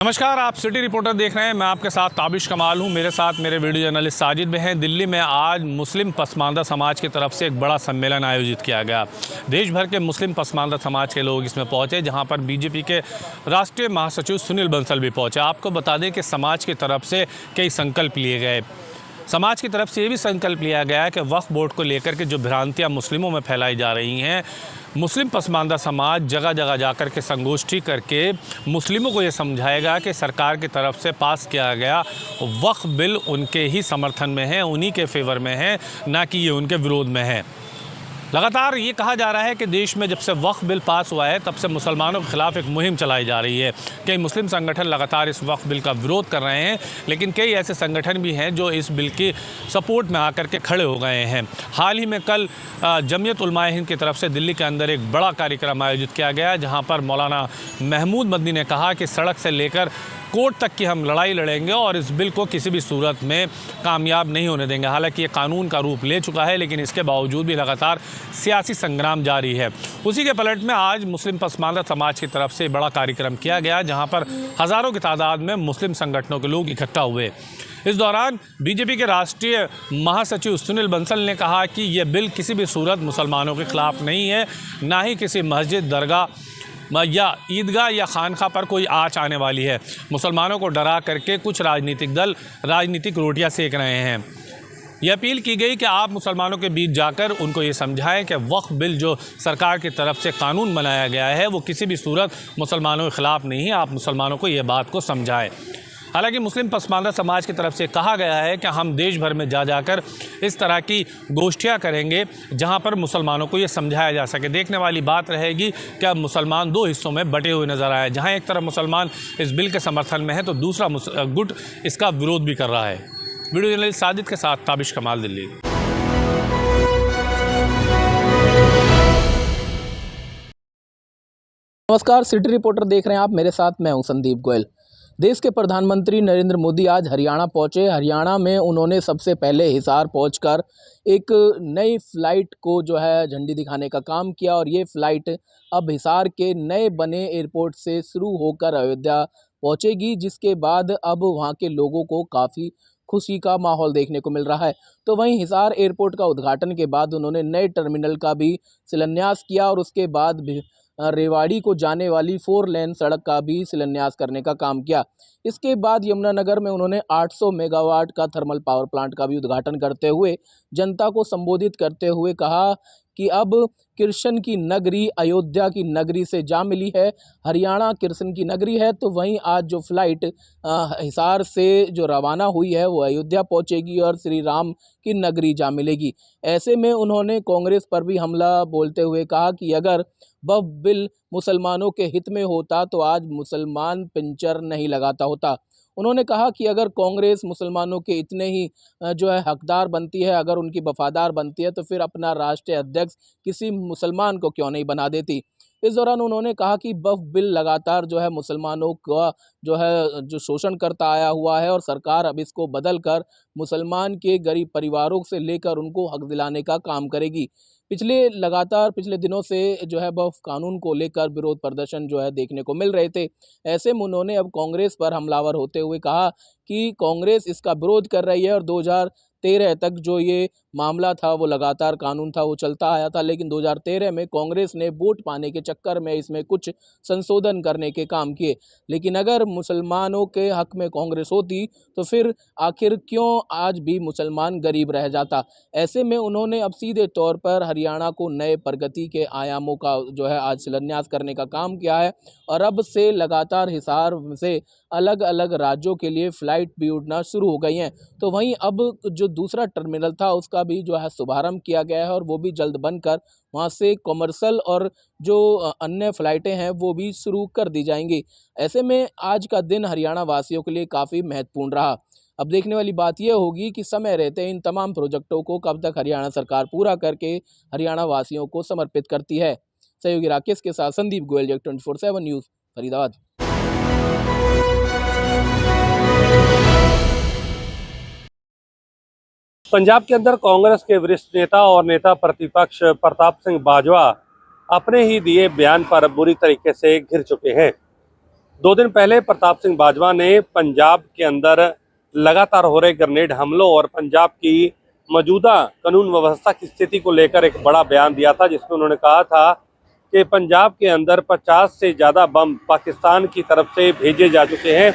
नमस्कार, आप city reporter देख रहे हैं। मैं आपके साथ ताबिश कमाल हूं। मेरे साथ मेरे वीडियो जर्नलिस्ट साजिद में हैं। दिल्ली में आज मुस्लिम पसमानदा समाज की तरफ से एक बड़ा सम्मेलन आयोजित किया गया। देश भर के मुस्लिम पसमानदा समाज के लोग इसमें पहुंचे, जहां पर बीजेपी के राष्ट्रीय महासचिव सुनील बंसल भी पहुंचे। आपको बता दें कि समाज की तरफ से कई संकल्प लिए गए। समाज की तरफ से ये भी संकल्प लिया गया है कि वक्फ बोर्ड को लेकर के जो भ्रांतियाँ मुस्लिमों में फैलाई जा रही हैं, मुस्लिम पसमानदा समाज जगह जगह जाकर के संगोष्ठी करके मुस्लिमों को ये समझाएगा कि सरकार की तरफ से पास किया गया वक्फ बिल उनके ही समर्थन में है, उन्हीं के फेवर में है, ना कि ये उनके विरोध में है। लगातार ये कहा जा रहा है कि देश में जब से वक्फ बिल पास हुआ है तब से मुसलमानों के खिलाफ एक मुहिम चलाई जा रही है। कई मुस्लिम संगठन लगातार इस वक्फ बिल का विरोध कर रहे हैं, लेकिन कई ऐसे संगठन भी हैं जो इस बिल की सपोर्ट में आकर के खड़े हो गए हैं। हाल ही में कल जमीयत उलमा हिंद की तरफ से दिल्ली के अंदर एक बड़ा कार्यक्रम आयोजित किया गया, जहाँ पर मौलाना महमूद मदनी ने कहा कि सड़क से लेकर कोर्ट तक की हम लड़ाई लड़ेंगे और इस बिल को किसी भी सूरत में कामयाब नहीं होने देंगे। हालांकि ये कानून का रूप ले चुका है, लेकिन इसके बावजूद भी लगातार सियासी संग्राम जारी है। उसी के पलट में आज मुस्लिम पसमानदा समाज की तरफ से बड़ा कार्यक्रम किया गया, जहां पर हज़ारों की तादाद में मुस्लिम संगठनों के लोग इकट्ठा हुए। इस दौरान बीजेपी के राष्ट्रीय महासचिव सुनील बंसल ने कहा कि यह बिल किसी भी सूरत मुसलमानों के खिलाफ नहीं है, ना ही किसी मस्जिद, दरगाह या ईदगाह या खानखा पर कोई आँच आने वाली है। मुसलमानों को डरा करके कुछ राजनीतिक दल राजनीतिक रोटियां सेक रहे हैं। ये अपील की गई कि आप मुसलमानों के बीच जाकर उनको ये समझाएं कि वक्फ बिल जो सरकार की तरफ से कानून बनाया गया है वो किसी भी सूरत मुसलमानों के ख़िलाफ़ नहीं है। आप मुसलमानों को ये बात को समझाएं। हालांकि मुस्लिम पसमानदा समाज की तरफ से कहा गया है कि हम देश भर में जाकर इस तरह की गोष्ठियां करेंगे जहां पर मुसलमानों को ये समझाया जा सके। देखने वाली बात रहेगी कि अब मुसलमान दो हिस्सों में बटे हुए नज़र आए, जहां एक तरफ मुसलमान इस बिल के समर्थन में है तो दूसरा गुट इसका विरोध भी कर रहा है। वीडियो जर्नलिस्ट साजिद के साथ ताबिश कमाल, दिल्ली। नमस्कार, सिटी रिपोर्टर देख रहे हैं आप। मेरे साथ मैं हूं संदीप गोयल। देश के प्रधानमंत्री नरेंद्र मोदी आज हरियाणा पहुंचे। हरियाणा में उन्होंने सबसे पहले हिसार पहुंचकर एक नई फ़्लाइट को जो है झंडी दिखाने का काम किया, और ये फ़्लाइट अब हिसार के नए बने एयरपोर्ट से शुरू होकर अयोध्या पहुंचेगी, जिसके बाद अब वहां के लोगों को काफ़ी खुशी का माहौल देखने को मिल रहा है। तो वहीं हिसार एयरपोर्ट का उद्घाटन के बाद उन्होंने नए टर्मिनल का भी शिलान्यास किया, और उसके बाद भी रेवाड़ी को जाने वाली 4 लेन सड़क का भी शिलान्यास करने का काम किया। इसके बाद यमुनानगर में उन्होंने 800 मेगावाट का थर्मल पावर प्लांट का भी उद्घाटन करते हुए जनता को संबोधित करते हुए कहा कि अब कृष्ण की नगरी अयोध्या की नगरी से जा मिली है। हरियाणा कृष्ण की नगरी है, तो वहीं आज जो फ्लाइट हिसार से जो रवाना हुई है वो अयोध्या पहुंचेगी और श्री राम की नगरी जा मिलेगी। ऐसे में उन्होंने कांग्रेस पर भी हमला बोलते हुए कहा कि अगर वक्फ बिल मुसलमानों के हित में होता तो आज मुसलमान पिंचर नहीं लगाता होता। उन्होंने कहा कि अगर कांग्रेस मुसलमानों के इतने ही जो है हकदार बनती है, अगर उनकी वफादार बनती है, तो फिर अपना राष्ट्रीय अध्यक्ष किसी मुसलमान को क्यों नहीं बना देती। इस दौरान उन्होंने कहा कि वक्फ बिल लगातार जो है मुसलमानों का जो शोषण करता आया हुआ है, और सरकार अब इसको बदल कर मुसलमान के गरीब परिवारों से लेकर उनको हक दिलाने का काम करेगी। पिछले दिनों से जो है वक्फ कानून को लेकर विरोध प्रदर्शन जो है देखने को मिल रहे थे। ऐसे में उन्होंने अब कांग्रेस पर हमलावर होते हुए कहा कि कांग्रेस इसका विरोध कर रही है, और 2013 तक जो ये मामला था वो लगातार कानून था वो चलता आया था, लेकिन 2013 में कांग्रेस ने वोट पाने के चक्कर में इसमें कुछ संशोधन करने के काम किए। लेकिन अगर मुसलमानों के हक में कांग्रेस होती तो फिर आखिर क्यों आज भी मुसलमान गरीब रह जाता। ऐसे में उन्होंने अब सीधे तौर पर हरियाणा को नए प्रगति के आयामों का जो है आज शिलान्यास करने का काम किया है, और अब से लगातार हिसार से अलग अलग राज्यों के लिए फ़्लाइट भी उड़ना शुरू हो गई हैं। तो वहीं अब जो दूसरा टर्मिनल था उसका भी जो है शुभारंभ किया गया है, और वो भी जल्द बनकर वहाँ से कमर्शियल और जो अन्य फ़्लाइटें हैं वो भी शुरू कर दी जाएंगी। ऐसे में आज का दिन हरियाणा वासियों के लिए काफ़ी महत्वपूर्ण रहा। अब देखने वाली बात यह होगी कि समय रहते इन तमाम प्रोजेक्टों को कब तक हरियाणा सरकार पूरा करके हरियाणा वासियों को समर्पित करती है। सहयोगी राकेश के साथ संदीप गोयल, जग 24/7 न्यूज़, फरीदाबाद। पंजाब के अंदर कांग्रेस के वरिष्ठ नेता और नेता प्रतिपक्ष प्रताप सिंह बाजवा अपने ही दिए बयान पर बुरी तरीके से घिर चुके हैं। 2 दिन पहले प्रताप सिंह बाजवा ने पंजाब के अंदर लगातार हो रहे ग्रेनेड हमलों और पंजाब की मौजूदा कानून व्यवस्था की स्थिति को लेकर एक बड़ा बयान दिया था, जिसमें उन्होंने कहा था कि पंजाब के अंदर 50 से ज़्यादा बम पाकिस्तान की तरफ से भेजे जा चुके हैं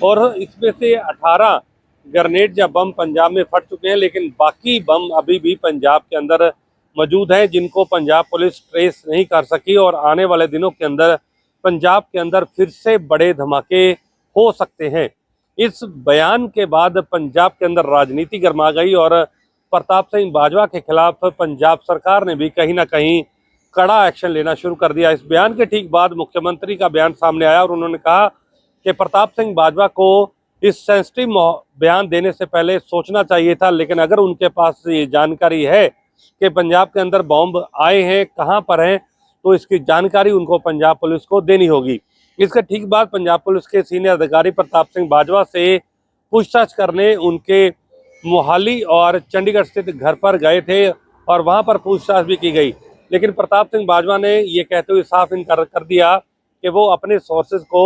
और इसमें से 18 ग्रेनेड या बम पंजाब में फट चुके हैं, लेकिन बाकी बम अभी भी पंजाब के अंदर मौजूद हैं, जिनको पंजाब पुलिस ट्रेस नहीं कर सकी और आने वाले दिनों के अंदर पंजाब के अंदर फिर से बड़े धमाके हो सकते हैं। इस बयान के बाद पंजाब के अंदर राजनीति गर्मा गई और प्रताप सिंह बाजवा के खिलाफ पंजाब सरकार ने भी कहीं ना कहीं कड़ा एक्शन लेना शुरू कर दिया। इस बयान के ठीक बाद मुख्यमंत्री का बयान सामने आया और उन्होंने कहा कि प्रताप सिंह बाजवा को इस सेंसिटिव बयान देने से पहले सोचना चाहिए था, लेकिन अगर उनके पास ये जानकारी है कि पंजाब के अंदर बॉम्ब आए हैं, कहां पर हैं, तो इसकी जानकारी उनको पंजाब पुलिस को देनी होगी। इसके ठीक बाद पंजाब पुलिस के सीनियर अधिकारी प्रताप सिंह बाजवा से पूछताछ करने उनके मोहाली और चंडीगढ़ स्थित घर पर गए थे और वहां पर पूछताछ भी की गई, लेकिन प्रताप सिंह बाजवा ने ये कहते हुए साफ इनकार कर दिया कि वो अपने सोर्सेज को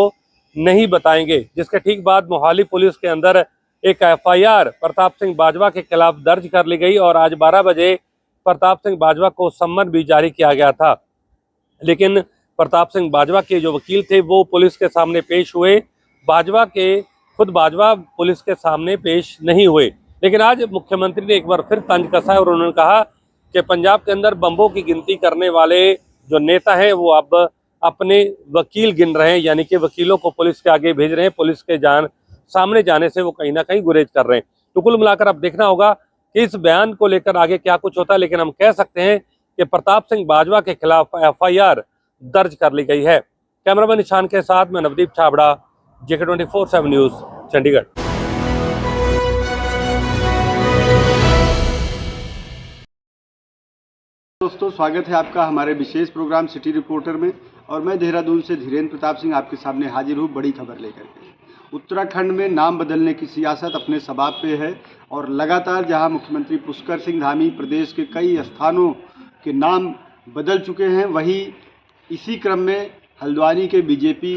नहीं बताएंगे। जिसके ठीक बाद मोहाली पुलिस के अंदर एक एफआईआर प्रताप सिंह बाजवा के खिलाफ दर्ज कर ली गई और आज 12 बजे प्रताप सिंह बाजवा को सम्मन भी जारी किया गया था, लेकिन प्रताप सिंह बाजवा के जो वकील थे वो पुलिस के सामने पेश हुए। खुद बाजवा पुलिस के सामने पेश नहीं हुए, लेकिन आज मुख्यमंत्री ने एक बार फिर तंज कसा है और उन्होंने कहा कि पंजाब के अंदर बम्बों की गिनती करने वाले जो नेता हैं वो अब अपने वकील गिन रहे हैं, यानी कि वकीलों को पुलिस के आगे भेज रहे हैं। पुलिस के सामने जाने से वो कहीं ना कहीं गुरेज कर रहे हैं। तो कुल मिलाकर अब देखना होगा कि इस बयान को लेकर आगे क्या कुछ होता है, लेकिन हम कह सकते हैं कि प्रताप सिंह बाजवा के खिलाफ एफआईआर दर्ज कर ली गई है। कैमरामैन निशान के साथ मैं नवदीप छाबड़ा, JK 24/7 न्यूज़, चंडीगढ़। दोस्तों, स्वागत है आपका हमारे विशेष प्रोग्राम सिटी रिपोर्टर में और मैं देहरादून से धीरेन्द्र प्रताप सिंह आपके सामने हाजिर हूँ बड़ी खबर लेकर के। उत्तराखंड में नाम बदलने की सियासत अपने सबाब पे है और लगातार जहां मुख्यमंत्री पुष्कर सिंह धामी प्रदेश के कई स्थानों के नाम बदल चुके हैं, वहीं इसी क्रम में हल्द्वानी के बीजेपी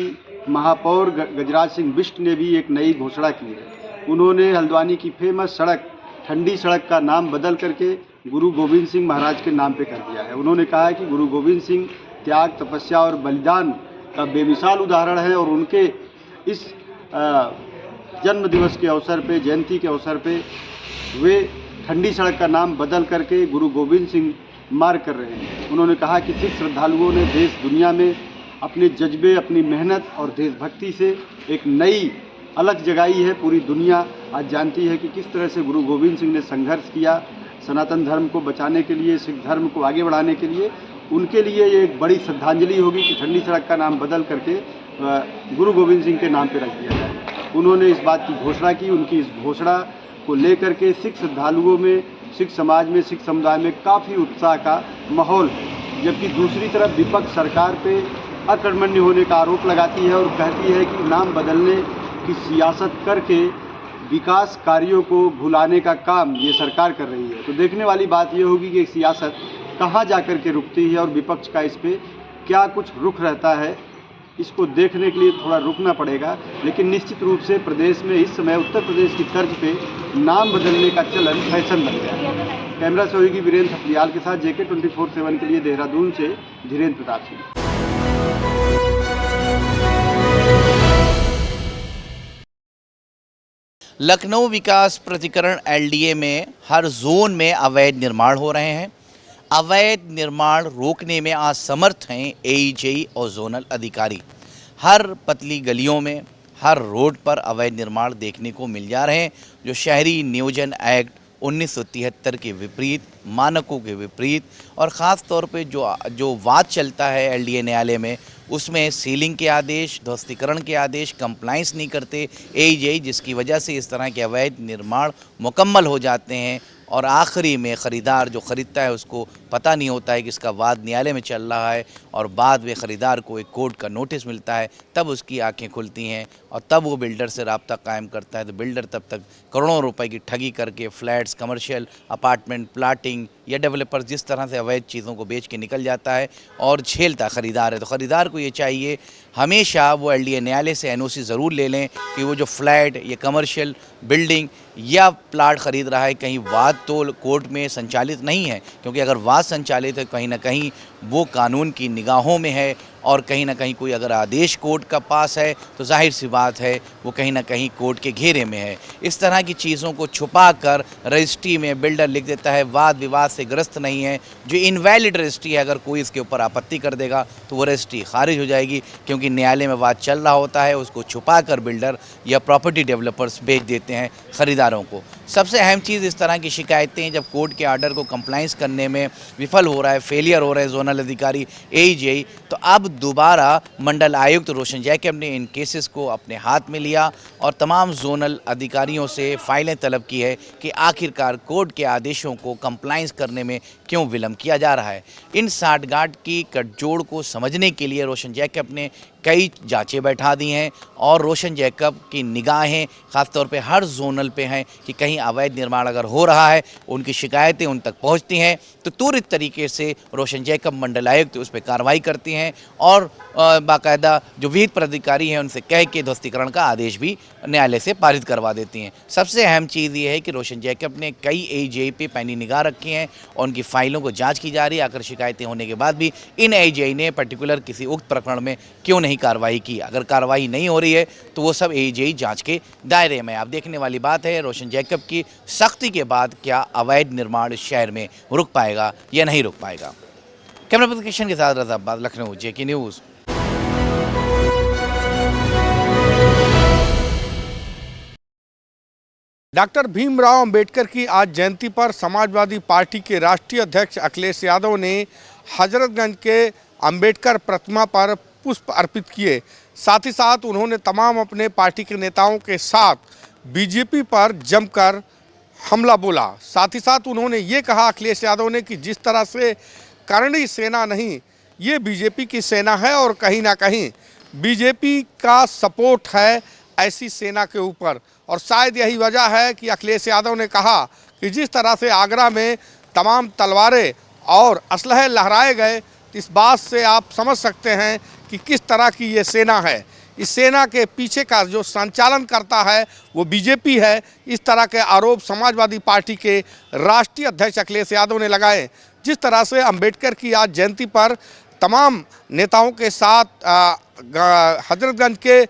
महापौर गजराज सिंह बिष्ट ने भी एक नई घोषणा की है। उन्होंने हल्द्वानी की फेमस सड़क ठंडी सड़क का नाम बदल करके गुरु गोविंद सिंह महाराज के नाम पे कर दिया है। उन्होंने कहा है कि गुरु गोविंद सिंह त्याग, तपस्या और बलिदान का बेमिसाल उदाहरण है और उनके इस जन्म दिवस के अवसर पे, जयंती के अवसर पे वे ठंडी सड़क का नाम बदल करके गुरु गोविंद सिंह मार्ग कर रहे हैं। उन्होंने कहा कि सिख श्रद्धालुओं ने देश दुनिया में अपने जज्बे, अपनी मेहनत और देशभक्ति से एक नई अलग जगाई है। पूरी दुनिया आज जानती है कि किस तरह से गुरु गोविंद सिंह ने संघर्ष किया सनातन धर्म को बचाने के लिए, सिख धर्म को आगे बढ़ाने के लिए। उनके लिए ये एक बड़ी श्रद्धांजलि होगी कि ठंडी सड़क का नाम बदल करके गुरु गोविंद सिंह के नाम पर रख दिया जाए। उन्होंने इस बात की घोषणा की। उनकी इस घोषणा को लेकर के सिख श्रद्धालुओं में, सिख समाज में, सिख समुदाय में काफ़ी उत्साह का माहौल है। जबकि दूसरी तरफ विपक्ष सरकार पे अकर्मण्य होने का आरोप लगाती है और कहती है कि नाम बदलने की सियासत करके विकास कार्यों को भुलाने का काम ये सरकार कर रही है। तो देखने वाली बात ये होगी कि सियासत कहाँ जाकर के रुकती है और विपक्ष का इस पे क्या कुछ रुख रहता है। इसको देखने के लिए थोड़ा रुकना पड़ेगा, लेकिन निश्चित रूप से प्रदेश में इस समय उत्तर प्रदेश की तर्ज पे नाम बदलने का चलन फैशन बन गया है। कैमरा सहयोगी वीरेंद्र थपलियाल के साथ JK 24/7 के लिए देहरादून से धीरेन्द्र प्रताप सिंह। लखनऊ विकास प्राधिकरण LDA में हर जोन में अवैध निर्माण हो रहे हैं। अवैध निर्माण रोकने में असमर्थ हैं AEJ और जोनल अधिकारी। हर पतली गलियों में, हर रोड पर अवैध निर्माण देखने को मिल जा रहे हैं, जो शहरी नियोजन एक्ट 1973 के विपरीत, मानकों के विपरीत और ख़ास तौर पे जो वाद चलता है LDA न्यायालय में, उसमें सीलिंग के आदेश, ध्वस्तीकरण के आदेश कंप्लाइंस नहीं करते AEJ, जिसकी वजह से इस तरह के अवैध निर्माण मुकम्मल हो जाते हैं और आखिरी में ख़रीदार जो ख़रीदता है उसको पता नहीं होता है कि इसका वाद न्यायालय में चल रहा है और बाद में ख़रीदार को एक कोर्ट का नोटिस मिलता है, तब उसकी आंखें खुलती हैं और तब वो बिल्डर से राब्ता कायम करता है। तो बिल्डर तब तक करोड़ों रुपए की ठगी करके फ्लैट्स, कमर्शियल अपार्टमेंट, प्लाटिंग या डेवलपर जिस तरह से अवैध चीज़ों को बेच के निकल जाता है और झेलता ख़रीदार है। तो ख़रीदार को ये चाहिए हमेशा वो एलडीए न्यायालय से एनओसी ज़रूर ले लें कि वो जो फ्लैट या कमर्शियल बिल्डिंग या प्लाट ख़रीद रहा है कहीं वाद तो कोर्ट में संचालित नहीं है, क्योंकि अगर वाद संचालित है कहीं ना कहीं वो कानून की निगाहों में है और कहीं ना कहीं कोई अगर आदेश कोर्ट का पास है तो जाहिर सी बात है वो कहीं ना कहीं कोर्ट के घेरे में है। इस तरह की चीज़ों को छुपा कर रजिस्ट्री में बिल्डर लिख देता है वाद विवाद से ग्रस्त नहीं है, जो इनवैलिड रजिस्ट्री है, अगर कोई इसके ऊपर आपत्ति कर देगा तो वो रजिस्ट्री खारिज हो जाएगी, क्योंकि न्यायालय में वाद चल रहा होता है। उसको छुपा कर बिल्डर या प्रॉपर्टी डेवलपर्स बेच देते हैं खरीदारों को। सबसे अहम चीज़ इस तरह की शिकायतें जब कोर्ट के आर्डर को कंप्लाइंस करने में विफल हो रहा है, फेलियर हो रहा है जोनल अधिकारी एईजेई, तो अब दोबारा मंडल आयुक्त रोशन जैकब ने इन केसेस को अपने हाथ में लिया और तमाम जोनल अधिकारियों से फाइलें तलब की है कि आखिरकार कोर्ट के आदेशों को कंप्लाइंस करने में क्यों विलम्ब किया जा रहा है। इन साठगांठ की गठजोड़ को समझने के लिए रोशन जैकब ने कई जांचें बैठा दी हैं और रोशन जैकब की निगाहें ख़ासतौर पे हर जोनल पे हैं कि कहीं अवैध निर्माण अगर हो रहा है, उनकी शिकायतें उन तक पहुंचती हैं तो त्वरित तरीके से रोशन जैकब मंडल आयुक्त उस पर कार्रवाई करती हैं और बाकायदा जो विहित प्राधिकारी हैं उनसे कह के ध्वस्तीकरण का आदेश भी न्यायालय से पारित करवा देती हैं। सबसे अहम चीज़ ये है कि रोशन जैकब ने कई एईजेई पे पैनी निगाह रखी हैं और उनकी फाइलों को जांच की जा रही है। आकर शिकायतें होने के बाद भी इन एईजेई ने पर्टिकुलर किसी उक्त प्रकरण में क्यों नहीं कार्रवाई की। अगर कार्रवाई नहीं हो रही है तो वो सब एईजेई जांच के दायरे में। अब देखने वाली बात है रोशन जैकब की सख्ती के बाद क्या अवैध निर्माण शहर में रुक पाएगा या नहीं रुक पाएगा। कैमरा पर्सन किशन के साथ रज़ा अब्बास, लखनऊ, जेके न्यूज़। डॉक्टर भीमराव अंबेडकर की आज जयंती पर समाजवादी पार्टी के राष्ट्रीय अध्यक्ष अखिलेश यादव ने हजरतगंज के अंबेडकर प्रतिमा पर पुष्प अर्पित किए। साथ ही साथ उन्होंने तमाम अपने पार्टी के नेताओं के साथ बीजेपी पर जमकर हमला बोला। साथ ही साथ उन्होंने ये कहा अखिलेश यादव ने कि जिस तरह से करणी सेना नहीं, ये बीजेपी की सेना है और कहीं ना कहीं बीजेपी का सपोर्ट है ऐसी सेना के ऊपर। और शायद यही वजह है कि अखिलेश यादव ने कहा कि जिस तरह से आगरा में तमाम तलवारें और असलहे लहराए गए, इस बात से आप समझ सकते हैं कि किस तरह की ये सेना है। इस सेना के पीछे का जो संचालन करता है वो बीजेपी है। इस तरह के आरोप समाजवादी पार्टी के राष्ट्रीय अध्यक्ष अखिलेश यादव ने लगाए। जिस तरह से अंबेडकर की आज जयंती पर तमाम नेताओं के साथ हजरतगंज के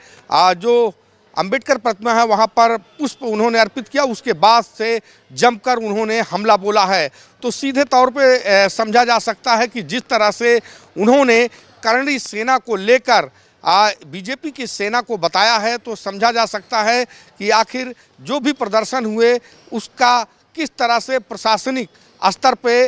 जो अंबेडकर प्रतिमा है वहाँ पर पुष्प उन्होंने अर्पित किया, उसके बाद से जमकर उन्होंने हमला बोला है। तो सीधे तौर पे समझा जा सकता है कि जिस तरह से उन्होंने करणी सेना को लेकर बीजेपी की सेना को बताया है, तो समझा जा सकता है कि आखिर जो भी प्रदर्शन हुए उसका किस तरह से प्रशासनिक स्तर पे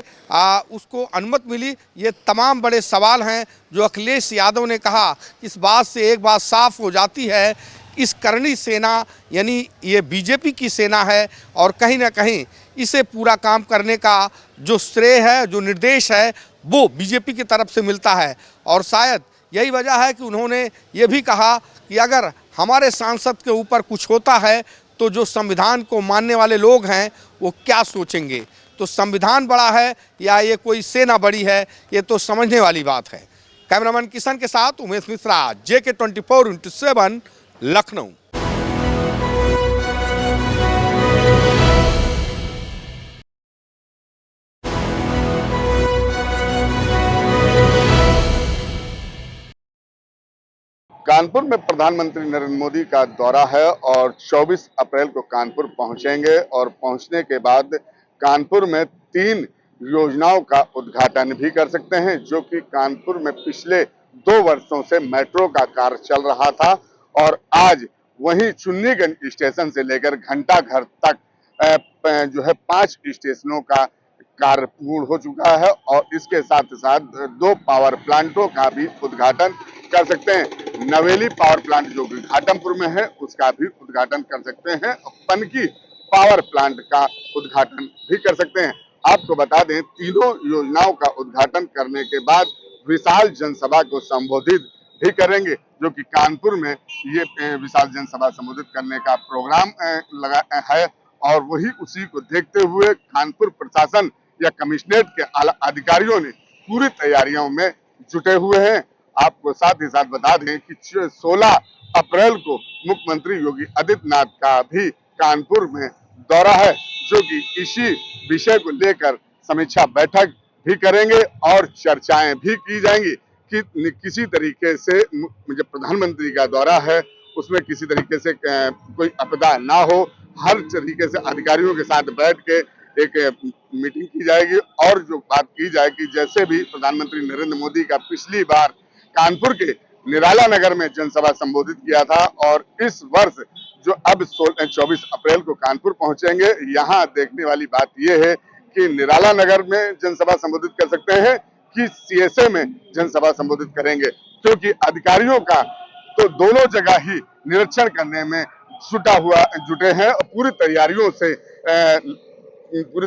उसको अनुमति मिली। ये तमाम बड़े सवाल हैं जो अखिलेश यादव ने कहा। इस बात से एक बात साफ हो जाती है, इस करणी सेना यानी ये बीजेपी की सेना है और कहीं ना कहीं इसे पूरा काम करने का जो श्रेय है, जो निर्देश है, वो बीजेपी की तरफ से मिलता है। और शायद यही वजह है कि उन्होंने ये भी कहा कि अगर हमारे सांसद के ऊपर कुछ होता है तो जो संविधान को मानने वाले लोग हैं वो क्या सोचेंगे। तो संविधान बड़ा है या ये कोई सेना बड़ी है, ये तो समझने वाली बात है। कैमरामैन किशन के साथ उमेश मिश्रा, JK 24/7, लखनऊ। कानपुर में प्रधानमंत्री नरेंद्र मोदी का दौरा है और 24 अप्रैल को कानपुर पहुंचेंगे और पहुंचने के बाद कानपुर में 3 योजनाओं का उद्घाटन भी कर सकते हैं, जो कि कानपुर में पिछले 2 वर्षों से मेट्रो का कार्य चल रहा था और आज वहीं चुन्नीगंज स्टेशन से लेकर घंटाघर तक जो है 5 स्टेशनों का कार्य पूर्ण हो चुका है और इसके साथ साथ 2 पावर प्लांटों का भी उद्घाटन कर सकते हैं। नवेली पावर प्लांट जो कि घाटमपुर में है उसका भी उद्घाटन कर सकते हैं और पनकी पावर प्लांट का उद्घाटन भी कर सकते हैं। आपको बता दें, तीनों योजनाओं का उद्घाटन करने के बाद विशाल जनसभा को संबोधित भी करेंगे, जो कि कानपुर में ये विशाल जनसभा संबोधित करने का प्रोग्राम लगा है। और वही उसी को देखते हुए कानपुर प्रशासन या कमिश्नरेट के आला अधिकारियों ने पूरी तैयारियों में जुटे हुए हैं। आपको साथ ही साथ बता दें कि 16 अप्रैल को मुख्यमंत्री योगी आदित्यनाथ का भी कानपुर में दौरा है, जो कि इसी विषय को लेकर समीक्षा बैठक भी करेंगे और चर्चाएं भी की जाएंगी कि किसी तरीके से जो प्रधानमंत्री का दौरा है उसमें किसी तरीके से कोई आपदा ना हो। हर तरीके से अधिकारियों के साथ बैठ के एक मीटिंग की जाएगी और जो बात की जाएगी, जैसे भी प्रधानमंत्री नरेंद्र मोदी का पिछली बार कानपुर के निराला नगर में जनसभा संबोधित किया था और इस वर्ष जो अब 24 अप्रैल को कानपुर पहुंचेंगे, यहाँ देखने वाली बात यह है कि निराला नगर में जनसभा संबोधित कर सकते हैं कि सीएसए में जनसभा संबोधित करेंगे, क्योंकि अधिकारियों का तो दोनों जगह ही निरीक्षण करने में जुटे हैं और पूरी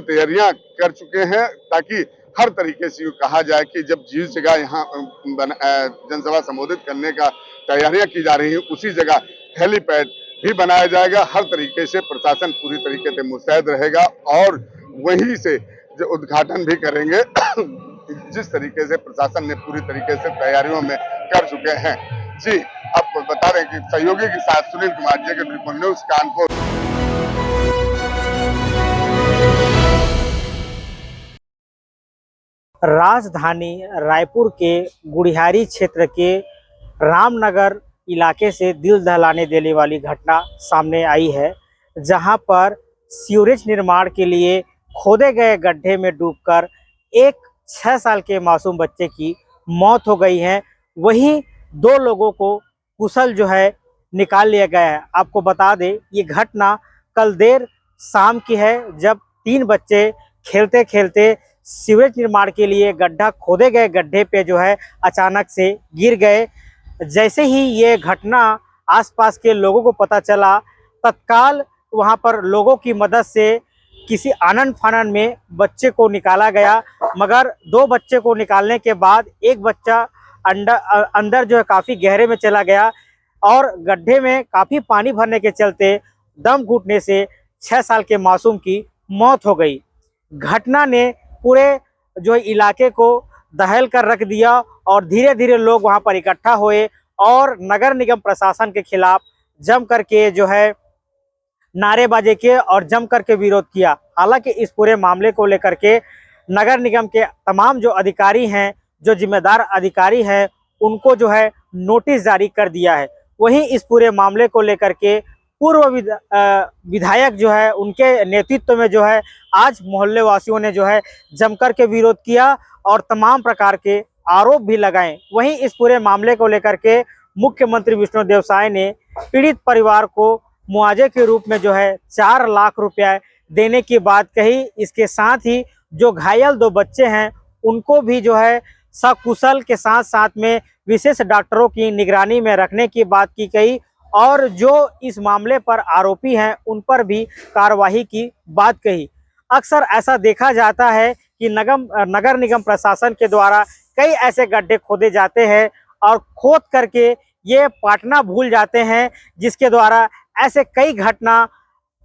तैयारियां कर चुके हैं, ताकि हर तरीके से कहा जाए कि जब जिस जगह यहाँ जनसभा संबोधित करने का तैयारियां की जा रही हैं उसी जगह हेलीपैड भी बनाया जाएगा। हर तरीके से प्रशासन पूरी तरीके से मुस्तैद रहेगा और वहीं से जो उद्घाटन भी करेंगे जिस तरीके से प्रशासन ने पूरी तरीके से तैयारियों में कर चुके हैं। जी, आपको बता दें कि सहयोगी के साथ सुनील कुमार जी के रिपोर्ट न्यूज कानपुर। राजधानी रायपुर के गुड़ियारी क्षेत्र के रामनगर इलाके से दिल दहलाने देने वाली घटना सामने आई है, जहां पर सीवरेज निर्माण के लिए खोदे गए गड्ढे में डूबकर एक 6 साल के मासूम बच्चे की मौत हो गई है। वहीं 2 लोगों को कुशल जो है निकाल लिया गया है। आपको बता दें, ये घटना कल देर शाम की है, जब 3 बच्चे खेलते खेलते सीवरेज निर्माण के लिए गड्ढा खोदे गए गड्ढे पे जो है अचानक से गिर गए। जैसे ही ये घटना आसपास के लोगों को पता चला, तत्काल वहां पर लोगों की मदद से किसी आनन फानन में बच्चे को निकाला गया, मगर 2 बच्चे को निकालने के बाद एक बच्चा अंदर जो है काफ़ी गहरे में चला गया और गड्ढे में काफ़ी पानी भरने के चलते दम घुटने से 6 साल के मासूम की मौत हो गई। घटना ने पूरे जो इलाके को दहल कर रख दिया और धीरे धीरे लोग वहां पर इकट्ठा हुए और नगर निगम प्रशासन के खिलाफ जम करके जो है नारेबाजी किए और जम करके विरोध किया। हालांकि इस पूरे मामले को लेकर के नगर निगम के तमाम जो अधिकारी हैं, जो जिम्मेदार अधिकारी हैं, उनको जो है नोटिस जारी कर दिया है। वहीं इस पूरे मामले को लेकर के पूर्व विधायक जो है, उनके नेतृत्व में जो है आज मोहल्ले वासियों ने जो है जमकर के विरोध किया और तमाम प्रकार के आरोप भी लगाए। वहीं इस पूरे मामले को लेकर के मुख्यमंत्री विष्णुदेव साय ने पीड़ित परिवार को मुआवजे के रूप में जो है 4 लाख रुपया देने की बात कही। इसके साथ ही जो घायल 2 बच्चे हैं उनको भी जो है सकुशल के साथ साथ में विशेष डॉक्टरों की निगरानी में रखने की बात की गई और जो इस मामले पर आरोपी हैं उन पर भी कार्रवाई की बात कही। अक्सर ऐसा देखा जाता है कि नगर निगम प्रशासन के द्वारा कई ऐसे गड्ढे खोदे जाते हैं और खोद करके ये पाटना भूल जाते हैं, जिसके द्वारा ऐसे कई घटना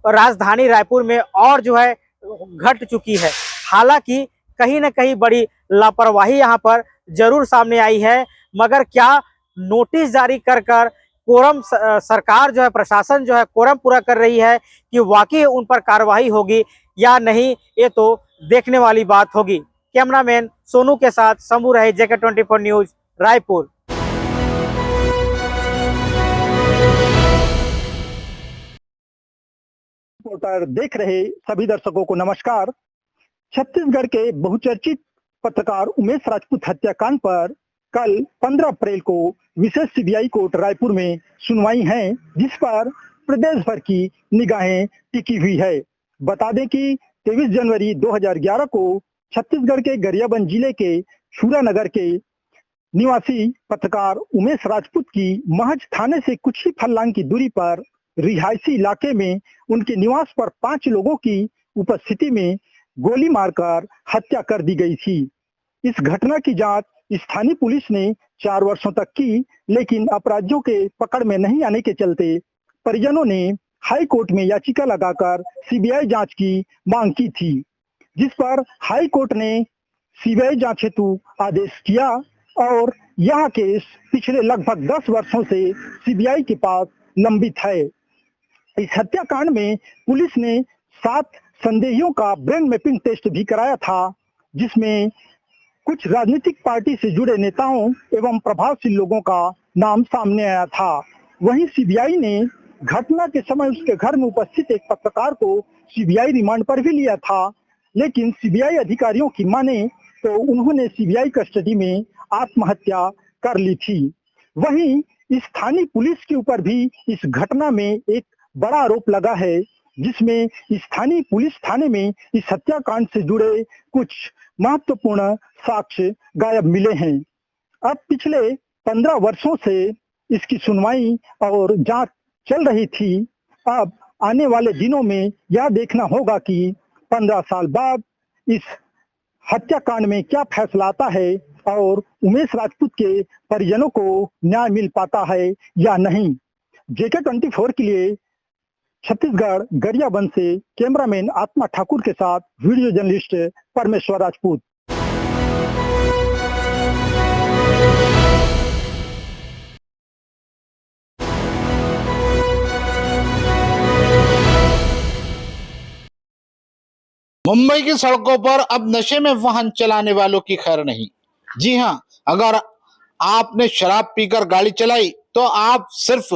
राजधानी रायपुर में और जो है घट चुकी है। हालांकि कहीं न कहीं बड़ी लापरवाही यहाँ पर जरूर सामने आई है, मगर क्या नोटिस जारी कर कोरम सरकार जो है, प्रशासन जो है कोरम पूरा कर रही है कि वाकई उन पर कार्रवाई होगी या नहीं, ये तो देखने वाली बात होगी। कैमरामैन सोनू के साथ शंभू रहे, JK24 न्यूज रायपुर। रिपोर्टर देख रहे सभी दर्शकों को नमस्कार। छत्तीसगढ़ के बहुचर्चित पत्रकार उमेश राजपूत हत्याकांड पर कल 15 अप्रैल को विशेष सीबीआई कोर्ट रायपुर में सुनवाई है, जिस पर प्रदेश भर की निगाहें टिकी हुई है। बता दें कि 23 जनवरी 2011 को छत्तीसगढ़ के गरियाबंद जिले के शूरानगर के निवासी पत्रकार उमेश राजपूत की महज थाने से कुछ ही फरलांग की दूरी पर रिहायशी इलाके में उनके निवास पर 5 लोगों की उपस्थिति में गोली मारकर हत्या कर दी गई थी। इस घटना की जांच स्थानीय पुलिस ने 4 वर्षों तक की, लेकिन अपराधियों के पकड़ में नहीं आने के चलते परिजनों ने हाई कोर्ट में याचिका लगाकर सीबीआई जांच की मांग की थी, जिस पर हाई कोर्ट ने सीबीआई जांच हेतु आदेश किया और यह केस पिछले लगभग 10 वर्षों से सीबीआई के पास लंबित है। इस हत्याकांड में पुलिस ने 7 संदेहियों का ब्रेन मैपिंग टेस्ट भी कराया था, जिसमें कुछ राजनीतिक पार्टी से जुड़े नेताओं एवं प्रभावशाली लोगों का नाम सामने आया था। वहीं सीबीआई ने घटना के समय उसके घर में उपस्थित एक पत्रकार को सीबीआई रिमांड पर भी लिया था, लेकिन सीबीआई अधिकारियों की माने तो उन्होंने सीबीआई कस्टडी में आत्महत्या कर ली थी। वहीं स्थानीय पुलिस के ऊपर भी इस घटना में एक बड़ा आरोप लगा है, जिसमें स्थानीय पुलिस थाने में इस हत्याकांड से जुड़े कुछ महत्वपूर्ण साक्ष्य गायब मिले हैं। अब पिछले 15 वर्षों से इसकी सुनवाई और जांच चल रही थी। अब आने वाले दिनों में यह देखना होगा कि 15 साल बाद इस हत्याकांड में क्या फैसला आता है और उमेश राजपूत के परिजनों को न्याय मिल पाता है या नहीं। JK24 के लिए छत्तीसगढ़ गरियाबंद से कैमरामैन आत्मा ठाकुर के साथ वीडियो जर्नलिस्ट परमेश्वर राजपूत। मुंबई की सड़कों पर अब नशे में वाहन चलाने वालों की खैर नहीं। जी हां, अगर आपने शराब पीकर गाड़ी चलाई तो आप सिर्फ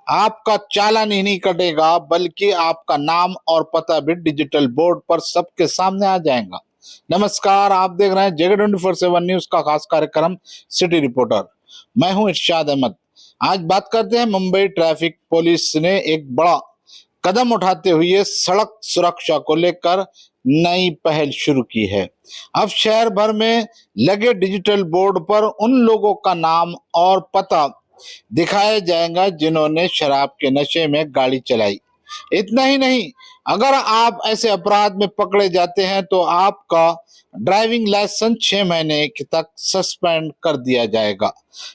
आपका चालान ही नहीं कटेगा, बल्कि आपका नाम और पता भी डिजिटल बोर्ड पर सबके सामने आ जाएगा। नमस्कार, आप देख रहे हैं JK24/7 न्यूज का खास कार्यक्रम सिटी रिपोर्टर। मैं हूं इरशाद अहमद। आज बात करते हैं मुंबई ट्रैफिक पुलिस ने एक बड़ा कदम उठाते हुए सड़क सुरक्षा को लेकर नई पहल शुरू की है। अब शहर भर में लगे डिजिटल बोर्ड पर उन लोगों का नाम और पता दिखाया जाएगा जिन्होंने शराब के नशे में गाड़ी चलाई। इतना ही नहीं, अगर आप ऐसे अपराध में पकड़े जाते हैं तो आपका ड्राइविंग लाइसेंस 6 महीने तक सस्पेंड कर दिया जाएगा।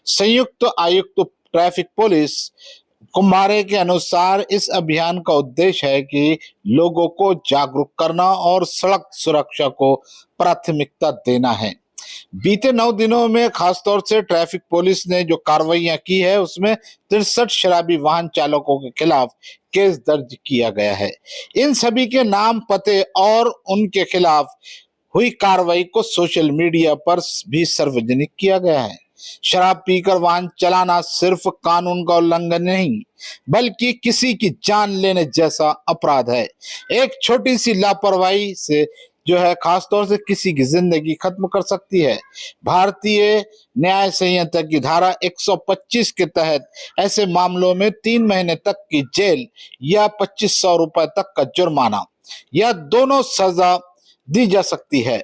संयुक्त आयुक्त ट्रैफिक पुलिस कुम्हारे के अनुसार इस अभियान का उद्देश्य है कि लोगों को जागरूक करना और सड़क सुरक्षा को प्राथमिकता देना है। बीते 9 दिनों में खासतौर से ट्रैफिक पुलिस ने जो कार्रवाइयां की है उसमें 63 शराबी वाहन चालकों के खिलाफ केस दर्ज किया गया है। इन सभी के नाम, पते और उनके खिलाफ हुई कार्रवाई को सोशल मीडिया पर भी सार्वजनिक किया गया है। शराब पीकर वाहन चलाना सिर्फ कानून का उल्लंघन नहीं, बल्कि किसी की जान लेने जैसा अपराध है। एक छोटी सी लापरवाही से जो है खासतौर से किसी की जिंदगी खत्म कर सकती है। भारतीय न्याय संहिता की धारा 125 के तहत ऐसे मामलों में 3 महीने तक की जेल या 2500 रुपए तक का जुर्माना या दोनों सजा दी जा सकती है।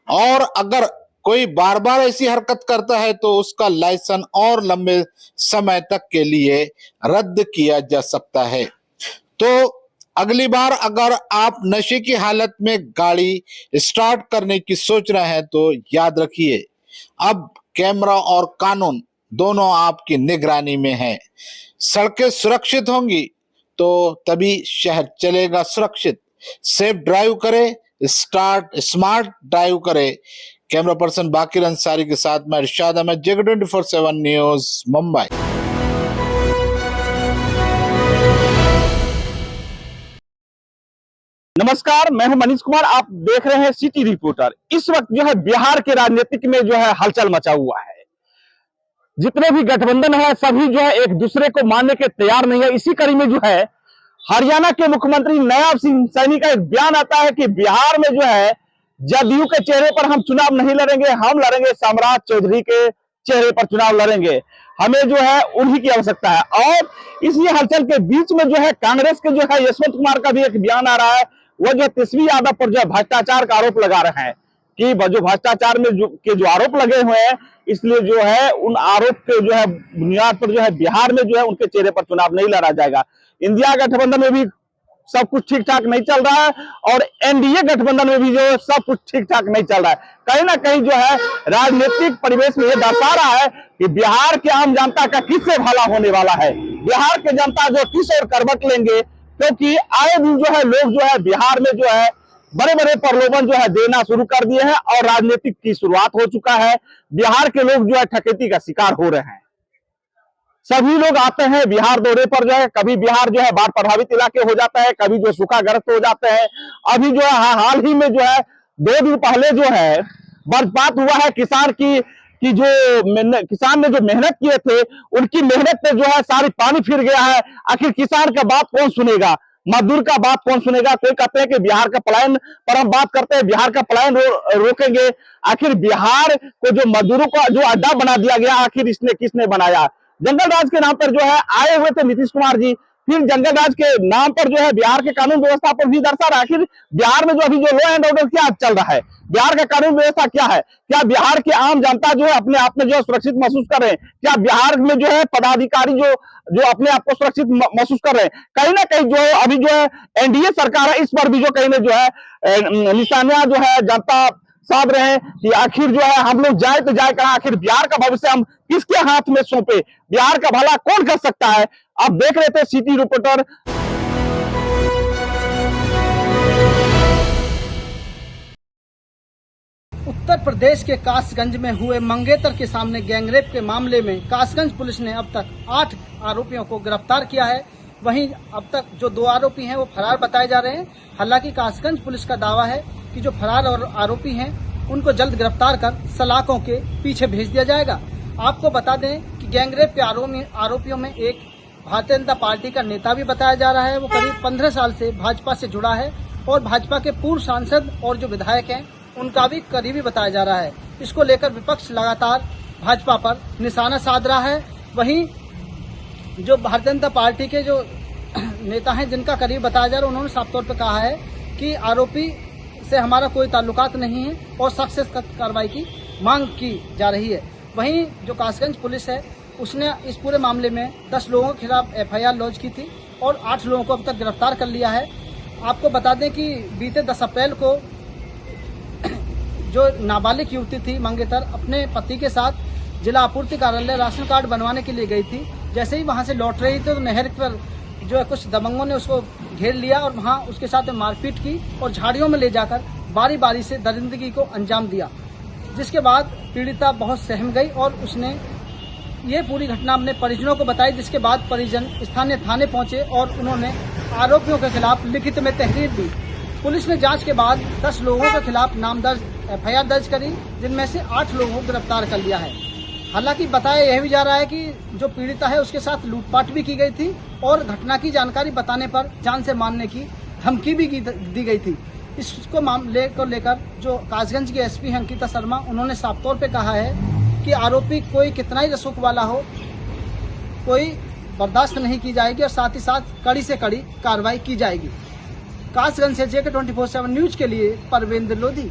और अगर कोई बार बार ऐसी हरकत करता है तो उसका लाइसेंस और लंबे समय तक के लिए रद्द किया जा सकता है। तो अगली बार अगर आप नशे की हालत में गाड़ी स्टार्ट करने की सोच रहे हैं तो याद रखिए, अब कैमरा और कानून दोनों आपकी निगरानी में है। सड़कें सुरक्षित होंगी तो तभी शहर चलेगा सुरक्षित। सेफ ड्राइव करें, स्मार्ट ड्राइव करें। कैमरा पर्सन बाकिर अंसारी के साथ मैं इरशाद अहमद, JK24/7 न्यूज, मुंबई। नमस्कार, मैं हूं मनीष कुमार, आप देख रहे हैं सिटी रिपोर्टर। इस वक्त जो है बिहार के राजनीतिक में जो है हलचल मचा हुआ है। जितने भी गठबंधन है सभी जो है एक दूसरे को मानने के तैयार नहीं है। इसी कड़ी में जो है हरियाणा के मुख्यमंत्री नयाब सिंह सैनी का एक बयान आता है कि बिहार में जो है जदयू के चेहरे पर हम चुनाव नहीं लड़ेंगे, हम लड़ेंगे सम्राट चौधरी के चेहरे पर चुनाव लड़ेंगे, हमें जो है उन्हीं की आवश्यकता है। और इसी हलचल के बीच में जो है कांग्रेस के जो है यशवंत कुमार का भी एक बयान आ रहा है। वह जो तेजस्वी यादव पर जो है भ्रष्टाचार का आरोप लगा रहे हैं कि जो भ्रष्टाचार में जो आरोप लगे हुए हैं, इसलिए जो है उन आरोप के जो है बुनियाद पर जो है बिहार में जो है उनके चेहरे पर चुनाव नहीं लड़ा जाएगा। इंडिया गठबंधन में भी सब कुछ ठीक ठाक नहीं चल रहा है, और एनडीए गठबंधन में भी जो है सब कुछ ठीक ठाक नहीं चल रहा है। कहीं ना कहीं जो है राजनीतिक परिवेश में ये दर्शा रहा है कि बिहार के आम जनता का किससे भला होने वाला है। बिहार के जनता जो किस ओर करवट लेंगे, क्योंकि आए दिन जो है लोग जो है बिहार में जो है बड़े बड़े प्रलोभन जो है देना शुरू कर दिए हैं, और राजनीतिक की शुरुआत हो चुका है। बिहार के लोग जो है ठकेती का शिकार हो रहे हैं। सभी लोग आते हैं बिहार दौरे पर, जो है कभी बिहार जो है बाढ़ प्रभावित इलाके हो जाता है, कभी जो सूखाग्रस्त हो जाते हैं। अभी जो है हाल ही में जो है 2 दिन पहले जो है वज्रपात हुआ है। किसान ने जो मेहनत किए थे, उनकी मेहनत पे जो है सारी पानी फिर गया है। आखिर किसान का बात कौन सुनेगा, मजदूर का बात कौन सुनेगा। कोई कहते हैं कि बिहार का पलायन पर हम बात करते हैं, बिहार का पलायन रोकेंगे। आखिर बिहार को जो मजदूरों का जो अड्डा बना दिया गया, आखिर इसने किसने बनाया। जंगल राज के नाम पर जो है आए हुए थे नीतीश कुमार जी, फिर जंगल राज के नाम पर जो है बिहार के कानून व्यवस्था पर भी दर्शा रहा। आखिर बिहार में जो अभी जो लॉ एंड ऑर्डर क्या चल रहा है, बिहार का कानून व्यवस्था क्या है, क्या बिहार के आम जनता जो है अपने आप में जो है सुरक्षित महसूस कर रहे हैं, क्या बिहार में जो है पदाधिकारी जो अपने आप को सुरक्षित महसूस कर रहे हैं। कहीं ना कहीं जो अभी जो है एनडीए सरकार है, इस पर भी जो कहीं ना जो है निशानियां जो है जनता साध रहे हैं कि आखिर जो है हम लोग जाए तो जाए कहां, आखिर बिहार का भविष्य हम किसके हाथ में सौंपे, बिहार का भला कौन कर सकता है। आप देख रहे थे सिटी रिपोर्टर। उत्तर प्रदेश के कासगंज में हुए मंगेतर के सामने गैंगरेप के मामले में कासगंज पुलिस ने अब तक 8 आरोपियों को गिरफ्तार किया है। वहीं अब तक जो 2 आरोपी हैं वो फरार बताए जा रहे हैं। हालांकि कासगंज पुलिस का दावा है कि जो फरार और आरोपी हैं उनको जल्द गिरफ्तार कर सलाखों के पीछे भेज दिया जाएगा। आपको बता दें कि गैंगरेप के आरोपियों में एक भारतीय जनता पार्टी का नेता भी बताया जा रहा है। वो करीब 15 साल से भाजपा से जुड़ा है और भाजपा के पूर्व सांसद और जो विधायक हैं उनका भी करीबी बताया जा रहा है। इसको लेकर विपक्ष लगातार भाजपा पर निशाना साध रहा है। वहीं जो भारतीय जनता पार्टी के जो नेता हैं जिनका करीब बताया जा रहा है, उन्होंने साफ तौर पर कहा है कि आरोपी से हमारा कोई ताल्लुकात नहीं है और सख्त से सख्त कार्रवाई की मांग की जा रही है। वहीं जो कासगंज पुलिस है उसने इस पूरे मामले में 10 लोगों के खिलाफ एफआईआर लॉन्च की थी और 8 लोगों को अब तक गिरफ्तार कर लिया है। आपको बता दें कि बीते 10 अप्रैल को जो नाबालिग युवती थी मंगेतर अपने पति के साथ जिला आपूर्ति कार्यालय राशन कार्ड बनवाने के लिए गई थी। जैसे ही वहां से लौट रही थी तो नहर पर जो है कुछ दबंगों ने उसको घेर लिया और वहां उसके साथ मारपीट की और झाड़ियों में ले जाकर बारी बारी से दरिंदगी को अंजाम दिया, जिसके बाद पीड़िता बहुत सहम गई और उसने ये पूरी घटना अपने परिजनों को बताई। जिसके बाद परिजन स्थानीय थाने पहुंचे और उन्होंने आरोपियों के खिलाफ लिखित में तहरीर दी। पुलिस ने जांच के बाद 10 लोगों के खिलाफ एफआईआर दर्ज करी, जिनमें से 8 लोगों को गिरफ्तार कर लिया है। हालांकि बताया यह भी जा रहा है कि जो पीड़िता है उसके साथ लूटपाट भी की गई थी और घटना की जानकारी बताने पर जान से मारने की धमकी भी दी गई थी। इसको मामले को लेकर जो कासगंज के एसपी हैं अंकिता शर्मा, उन्होंने साफ तौर पे कहा है कि आरोपी कोई कितना ही रसूख वाला हो, कोई बर्दाश्त नहीं की जाएगी और साथ ही साथ कड़ी से कड़ी कार्रवाई की जाएगी। कासगंज से JK 24/7 न्यूज के लिए परवेंद्र लोधी।